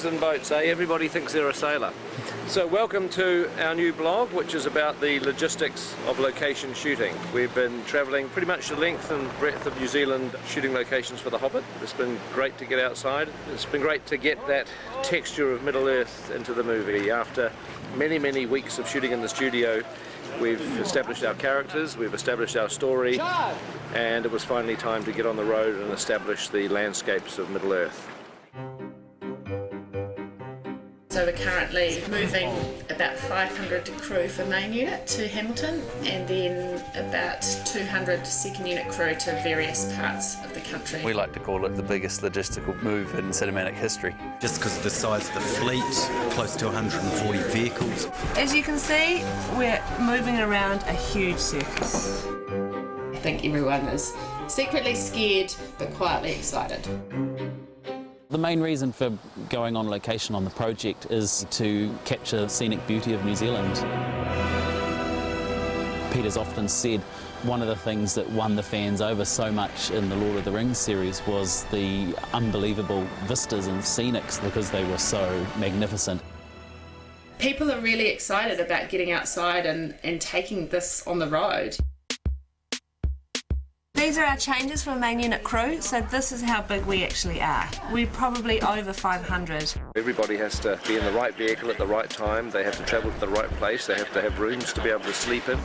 tugs and boats, eh? Everybody thinks they're a sailor. So welcome to our new blog, which is about the logistics of location shooting. We've been travelling pretty much the length and breadth of New Zealand shooting locations for The Hobbit. It's been great to get outside. It's been great to get that texture of Middle-earth into the movie. After many, many weeks of shooting in the studio, we've established our characters, we've established our story, and it was finally time to get on the road and establish the landscapes of Middle-earth. So we're currently moving about 500 crew for main unit to Hamilton, and then about 200 second unit crew to various parts of the country. We like to call it the biggest logistical move in cinematic history. Just because of the size of the fleet, close to 140 vehicles. As you can see, we're moving around a huge circus. I think everyone is secretly scared but quietly excited. The main reason for going on location on the project is to capture scenic beauty of New Zealand. Peter's often said one of the things that won the fans over so much in the Lord of the Rings series was the unbelievable vistas and scenics because they were so magnificent. People are really excited about getting outside and taking this on the road. These are our changes for main unit crew, so this is how big we actually are. We're probably over 500. Everybody has to be in the right vehicle at the right time, they have to travel to the right place, they have to have rooms to be able to sleep in.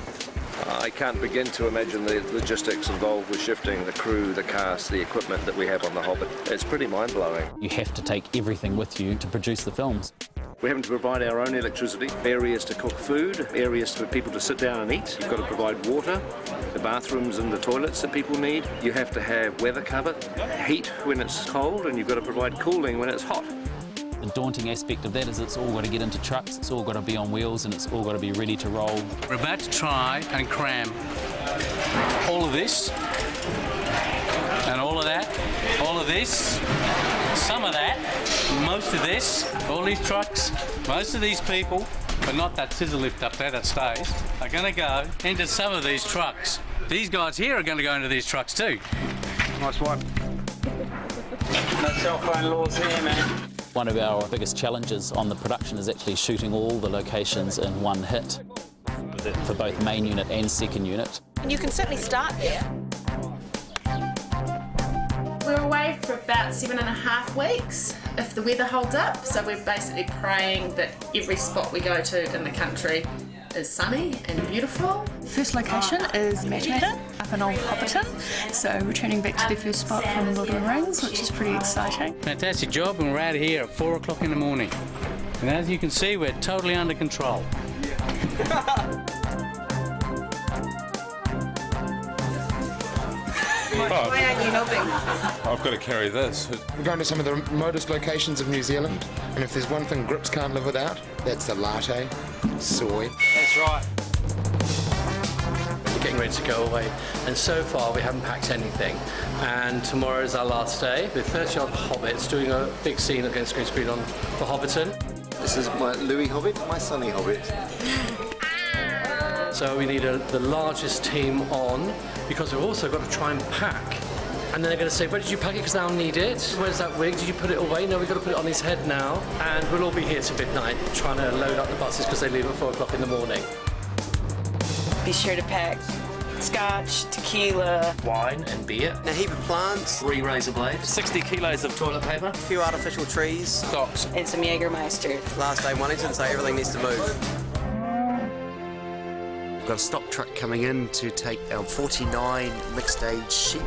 I can't begin to imagine the logistics involved with shifting the crew, the cast, the equipment that we have on The Hobbit. It's pretty mind-blowing. You have to take everything with you to produce the films. We're having to provide our own electricity, areas to cook food, areas for people to sit down and eat. You've got to provide water, the bathrooms and the toilets that people need. You have to have weather cover, heat when it's cold, and you've got to provide cooling when it's hot. The daunting aspect of that is it's all got to get into trucks, it's all got to be on wheels, and it's all got to be ready to roll. We're about to try and cram all of this, and all of that, all of this, some of that, most of this, all these trucks, most of these people, but not that scissor lift up there that stays, are going to go into some of these trucks. These guys here are going to go into these trucks too. Nice one. No cell phone laws here, man. One of our biggest challenges on the production is actually shooting all the locations in one hit for both main unit and second unit. You can certainly start there. We're away for about 7.5 weeks if the weather holds up, so we're basically praying that every spot we go to in the country is sunny and beautiful. First location is Matchmaker up in Old Hobbiton, so returning back to the first spot from Lord of the Rings, which is pretty exciting. Fantastic job, and we're out of here at 4 o'clock in the morning. And as you can see, we're totally under control. Why aren't you helping? I've got to carry this. We're going to some of the remotest locations of New Zealand, and if there's one thing grips can't live without, that's the latte, soy. That's right. We're getting ready to go away, and so far we haven't packed anything. And tomorrow is our last day with 30-odd hobbits doing a big scene against green screen on for Hobbiton. This is my Louis Hobbit, my Sonny Hobbit. So we need the largest team on, because we've also got to try and pack. And then they're going to say, where did you pack it? Because I don't need it. Where's that wig? Did you put it away? No, we've got to put it on his head now. And we'll all be here till midnight trying to load up the buses because they leave at 4 o'clock in the morning. Be sure to pack scotch, tequila, wine and beer. A heap of plants. 3 razor blades. 60 kilos of toilet paper. A few artificial trees. Socks. and some Jägermeister. Last day Wellington, so everything needs to move. We've got a stock truck coming in to take our 49 mixed-age sheep,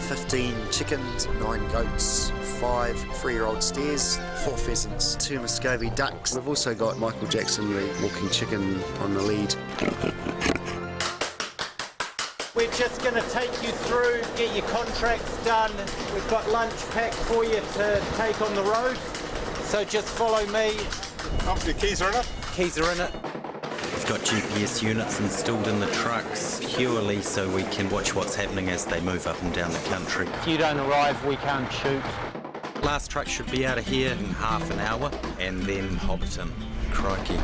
15 chickens, 9 goats, 5 3-year-old steers, 4 pheasants, 2 Muscovy ducks. We've also got Michael Jackson, the walking chicken, on the lead. We're just going to take you through, get your contracts done. We've got lunch packed for you to take on the road. So just follow me. Oh, the keys are in it? Keys are in it. We've got GPS units installed in the trucks purely so we can watch what's happening as they move up and down the country. If you don't arrive, we can't shoot. Last truck should be out of here in half an hour, and then Hobbiton. Crikey.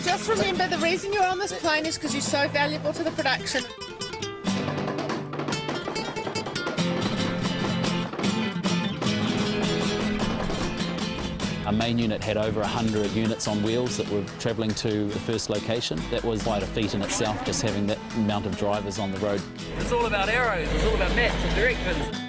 Just remember, the reason you're on this plane is because you're so valuable to the production. main unit had over 100 units on wheels that were travelling to the first location. That was quite a feat in itself, just having that amount of drivers on the road. It's all about arrows, it's all about maps and directions.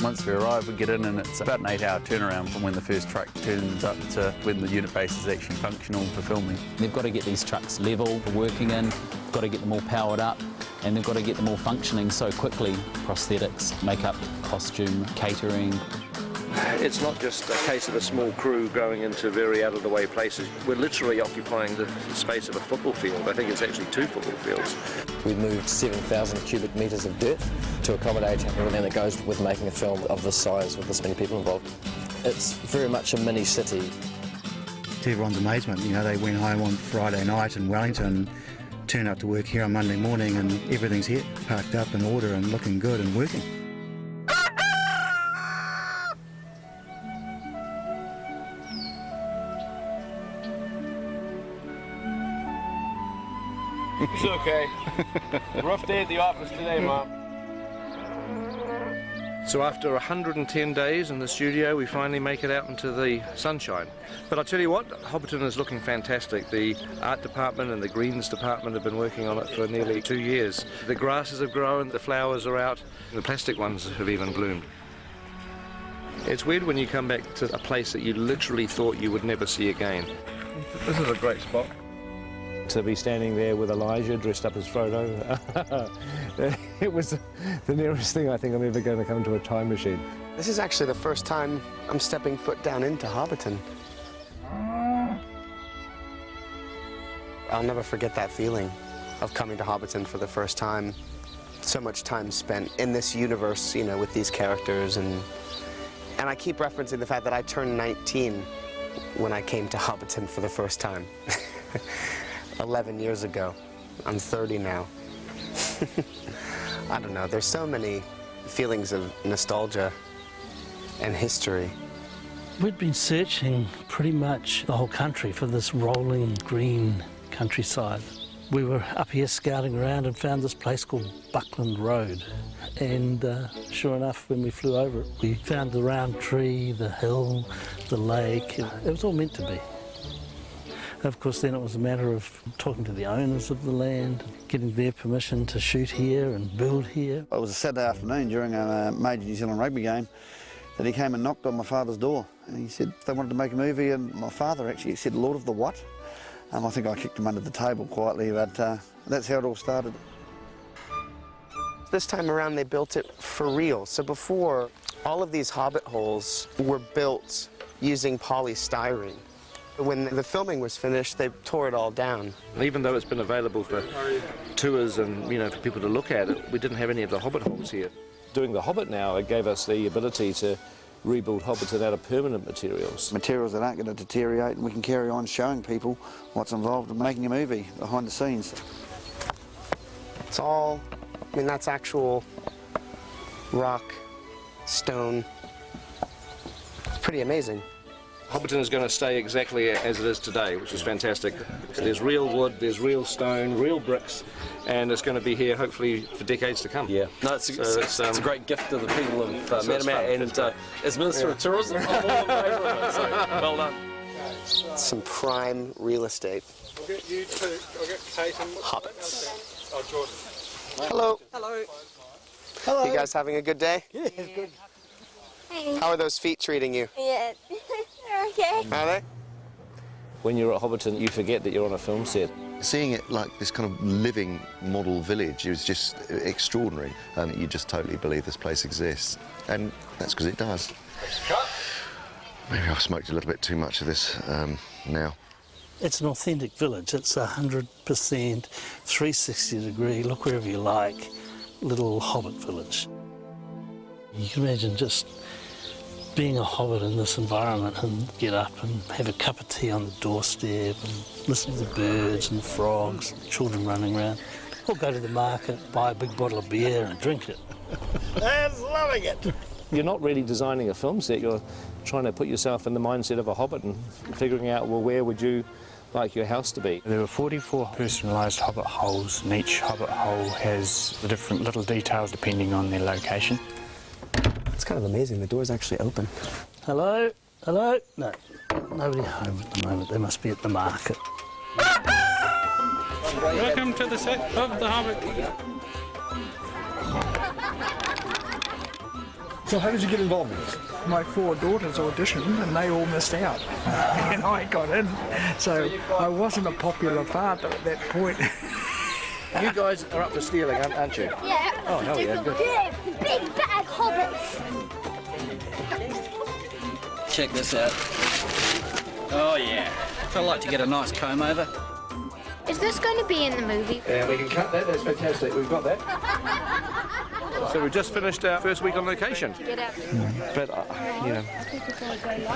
Once we arrive, we get in and it's about an 8-hour turnaround from when the first truck turns up to when the unit base is actually functional for filming. They've got to get these trucks level for working in, they've got to get them all powered up, and they've got to get them all functioning so quickly. Prosthetics, makeup, costume, catering. It's not just a case of a small crew going into very out-of-the-way places. We're literally occupying the space of a football field. I think it's actually 2 football fields. We moved 7,000 cubic metres of dirt to accommodate everything that goes with making a film of this size with this many people involved. It's very much a mini city. To everyone's amazement, you know, they went home on Friday night in Wellington, turned up to work here on Monday morning, and everything's here, parked up in order and looking good and working. It's okay. Rough day at the office today, Mom. So after 110 days in the studio, we finally make it out into the sunshine. But I'll tell you what, Hobbiton is looking fantastic. The art department and the greens department have been working on it for nearly 2 years. The grasses have grown, the flowers are out, the plastic ones have even bloomed. It's weird when you come back to a place that you literally thought you would never see again. This is a great spot. To be standing there with Elaiджа dressed up as Frodo, it was the nearest thing I think I'm ever going to come to a time machine. This is actually the first time I'm stepping foot down into Hobbiton. I'll never forget that feeling of coming to Hobbiton for the first time. So much time spent in this universe, you know, with these characters, and I keep referencing the fact that I turned 19 when I came to Hobbiton for the first time. 11 years ago. I'm 30 now. I don't know, there's so many feelings of nostalgia and history. We'd been searching pretty much the whole country for this rolling green countryside. We were up here scouting around and found this place called Buckland Road. And sure enough, when we flew over it, we found the round tree, the hill, the lake. It was all meant to be. Of course, then it was a matter of talking to the owners of the land, getting their permission to shoot here and build here. It was a Saturday afternoon during a major New Zealand rugby game that he came and knocked on my father's door. And he said they wanted to make a movie, and my father actually said, Lord of the what? I think I kicked him under the table quietly, but that's how it all started. This time around, they built it for real. So before, all of these Hobbit holes were built using polystyrene. When the filming was finished, they tore it all down. Even though it's been available for tours and, you know, for people to look at it, we didn't have any of the Hobbit holes here. Doing the Hobbit now, it gave us the ability to rebuild Hobbiton out of permanent materials. Materials that aren't going to deteriorate, and we can carry on showing people what's involved in making a movie, behind the scenes. It's all, I mean, that's actual rock, stone. It's pretty amazing. Hobbiton is going to stay exactly as it is today, which is fantastic. There's real wood, there's real stone, real bricks, and it's going to be here hopefully for decades to come. Yeah, no, it's a great gift to the people of Manama, and as Minister of Tourism, I'm all in favour of it, so well done. Some prime real estate. I'll get you two, I'll get Kate and Hobbits. Oh, Jordan. Hello. Hello. Hello. You guys having a good day? Yeah, good. Hey. How are those feet treating you? Yeah, they're okay. Are they? When you're at Hobbiton, you forget that you're on a film set. Seeing it like this kind of living model village is just extraordinary, and you just totally believe this place exists. And that's because it does. Maybe I've smoked a little bit too much of this now. It's an authentic village. It's 100% 360-degree, look wherever you like, little Hobbit village. You can imagine just being a Hobbit in this environment and get up and have a cup of tea on the doorstep and listen to the birds and the frogs, children running around, or go to the market, buy a big bottle of beer and drink it. I'm loving it. You're not really designing a film set, you're trying to put yourself in the mindset of a Hobbit and figuring out, well, where would you like your house to be? There were 44 personalised Hobbit holes, and each Hobbit hole has the different little details depending on their location. It's kind of amazing, the door's actually open. Hello? Hello? No, nobody home at the moment. They must be at the market. Welcome to the set of The Hobbit. So how did you get involved in this? My 4 daughters auditioned and they all missed out. And I got in. So I wasn't a popular father at that point. You guys are up for stealing, aren't you? Yeah. Oh, hell yeah, good. Yeah, big bag hobbits. Check this out. Oh yeah. I'd like to get a nice comb over. Is this going to be in the movie? Yeah, we can cut that. That's fantastic. We've got that. So we've just finished our first week on location. But, you know,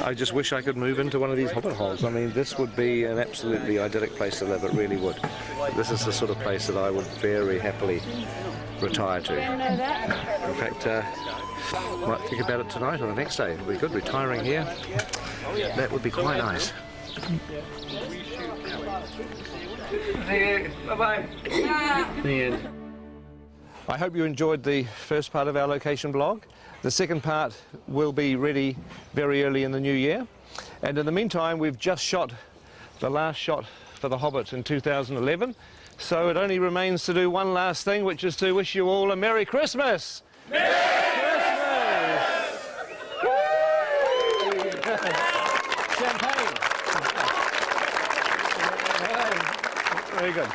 I just wish I could move into one of these hobbit holes. I mean, this would be an absolutely idyllic place to live. It really would. This is the sort of place that I would very happily retire to. In fact, might think about it tonight or the next day. It would be good retiring here. That would be quite nice. Bye-bye. The end. I hope you enjoyed the first part of our location blog. The second part will be ready very early in the new year. And in the meantime, we've just shot the last shot for The Hobbit in 2011. So it only remains to do one last thing, which is to wish you all a Merry Christmas! Merry Christmas! Champagne! Very good.